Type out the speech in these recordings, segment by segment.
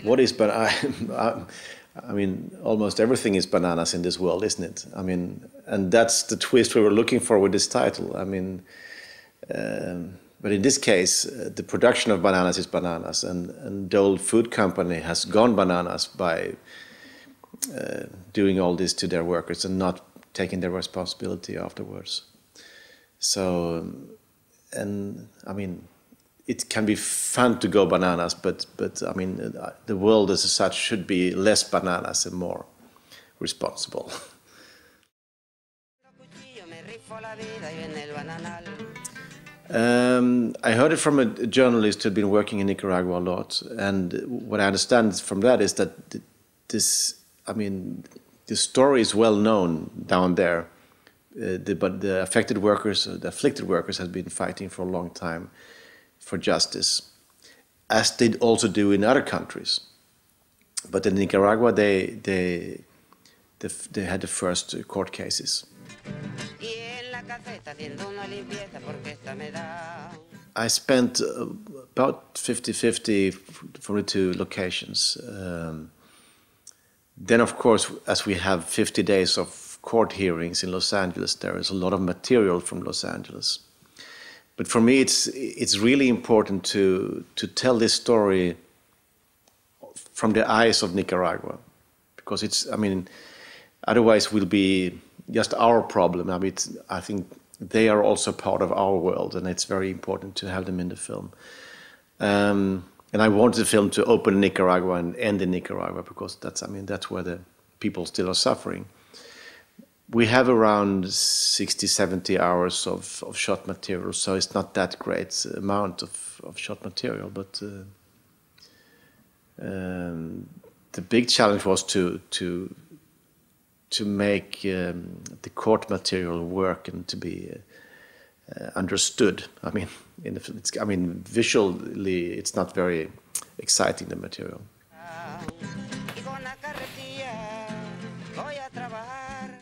What is I mean, almost everything is bananas in this world, isn't it? I mean, and that's the twist we were looking for with this title. I mean, but in this case, the production of bananas is bananas, and Dole Food Company has gone bananas by doing all this to their workers and not taking their responsibility afterwards. So, and I mean, it can be fun to go bananas, but I mean, the world as such should be less bananas and more responsible. I heard it from a journalist who'd been working in Nicaragua a lot, and what I understand from that is that I mean, the story is well known down there, but the affected workers, the afflicted workers, have been fighting for a long time for justice, as they also do in other countries. But in Nicaragua, they had the first court cases. I spent about 50-50 from the two locations. Then, of course, as we have 50 days of court hearings in Los Angeles, there is a lot of material from Los Angeles. But for me, it's really important to tell this story from the eyes of Nicaragua, because I mean, otherwise it will be just our problem. I mean, I think they are also part of our world, and it's very important to have them in the film. And I wanted the film to open in Nicaragua and end in Nicaragua, because that's where the people still are suffering. We have around 60-70 hours of shot material, so it's not that great amount of shot material. But the big challenge was to make the court material work and to be understood. I mean, visually, it's not very exciting, the material.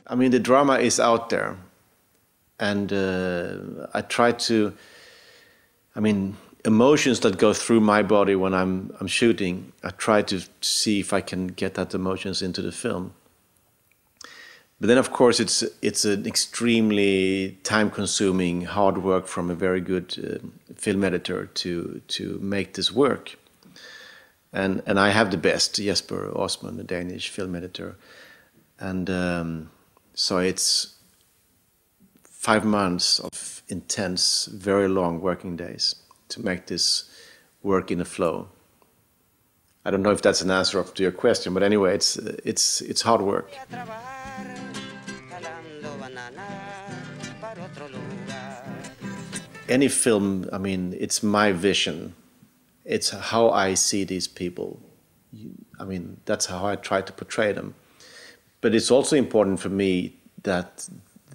I mean, the drama is out there, and I try to. I mean, emotions that go through my body when I'm shooting, I try to see if I can get that emotions into the film. But then, of course, it's an extremely time-consuming, hard work from a very good film editor to make this work. And I have the best, Jesper Osman, the Danish film editor. And so it's 5 months of intense, very long working days to make this work in a flow. I don't know if that's an answer to your question, but anyway, it's hard work. Any film, I mean, it's my vision. It's how I see these people. I mean, that's how I try to portray them. But it's also important for me that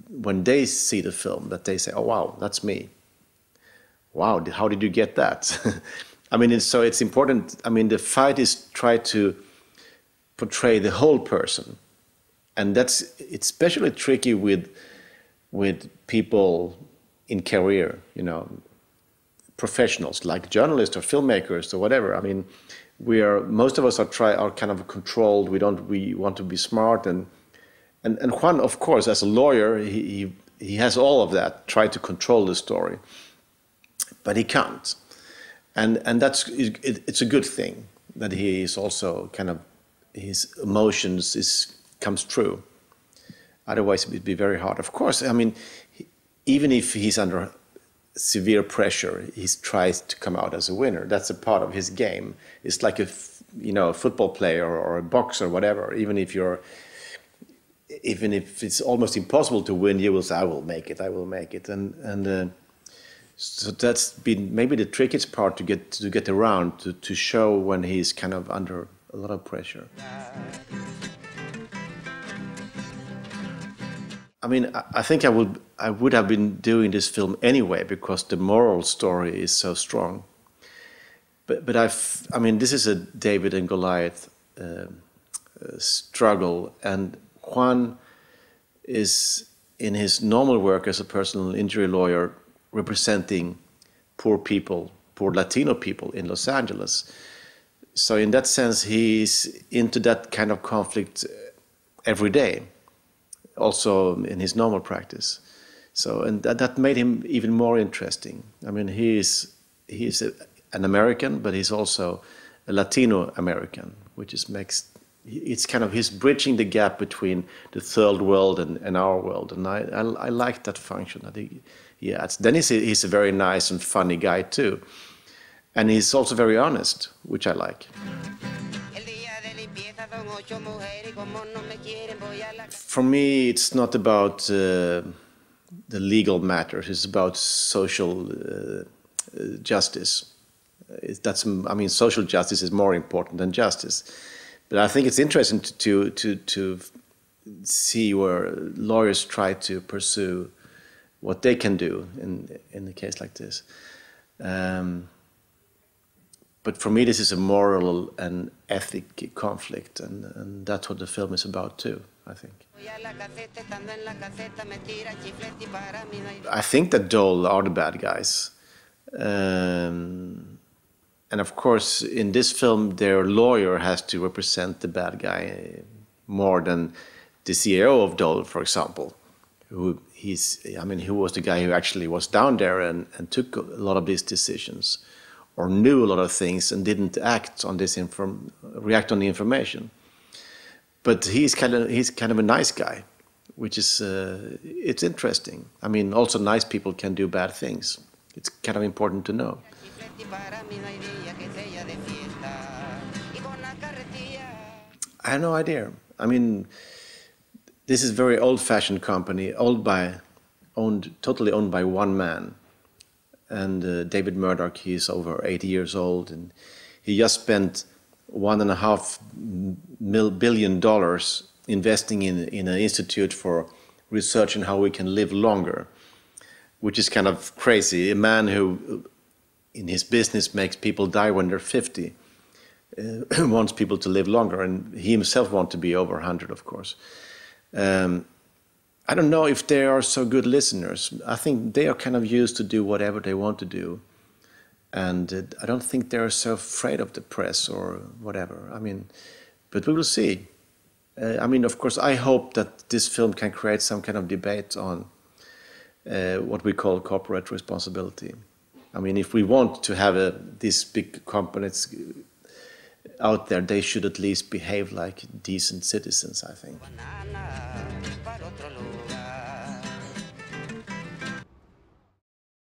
when they see the film, that they say, "Oh, wow, that's me. Wow, how did you get that?" I mean, it's important. I mean, the fight is try to portray the whole person. And it's especially tricky with people in career, you know, professionals like journalists or filmmakers or whatever. I mean, most of us are kind of controlled. We want to be smart, and Juan, of course, as a lawyer, he has all of that. Try to control the story, but he can't, and it's a good thing that he is also kind of his emotions comes true. Otherwise, it would be very hard. Of course, I mean, even if he's under severe pressure, he tries to come out as a winner. That's a part of his game. It's like a football player or a boxer or whatever. Even if it's almost impossible to win, you will say, "I will make it. I will make it." And so that's been maybe the trickiest part to get around to show when he's kind of under a lot of pressure. I mean, I think I would have been doing this film anyway, because the moral story is so strong. But I mean, this is a David and Goliath struggle, and Juan is in his normal work as a personal injury lawyer representing poor people, poor Latino people in Los Angeles. So in that sense, he's into that kind of conflict every day, also in his normal practice. So, and that made him even more interesting. I mean, he's an American, but he's also a Latino American, which is makes it's kind of he's bridging the gap between the third world and our world, and I like that function that he adds. Then he's a very nice and funny guy too, and he's also very honest, which I like. For me, it's not about the legal matters. It's about social justice. I mean, social justice is more important than justice. But I think it's interesting to see where lawyers try to pursue what they can do in a case like this. But for me, this is a moral and ethic conflict, and that's what the film is about too, I think. I think that Dole are the bad guys. And of course, in this film, their lawyer has to represent the bad guy more than the CEO of Dole, for example, who was the guy who actually was down there and took a lot of these decisions, or knew a lot of things and didn't act on this react on the information. But he's kind of a nice guy, which is it's interesting. I mean, also nice people can do bad things. It's kind of important to know. I have no idea. I mean, this is a very old-fashioned company, totally owned by one man. And David Murdoch, he's over 80 years old, and he just spent $1.5 billion investing in an institute for research on how we can live longer, which is kind of crazy. A man who, in his business, makes people die when they're 50, wants people to live longer, and he himself wants to be over 100, of course. I don't know if they are so good listeners. I think they are kind of used to do whatever they want to do. And I don't think they're so afraid of the press or whatever. I mean, but we will see. I mean, of course, I hope that this film can create some kind of debate on what we call corporate responsibility. I mean, if we want to have these big companies out there, they should at least behave like decent citizens, I think.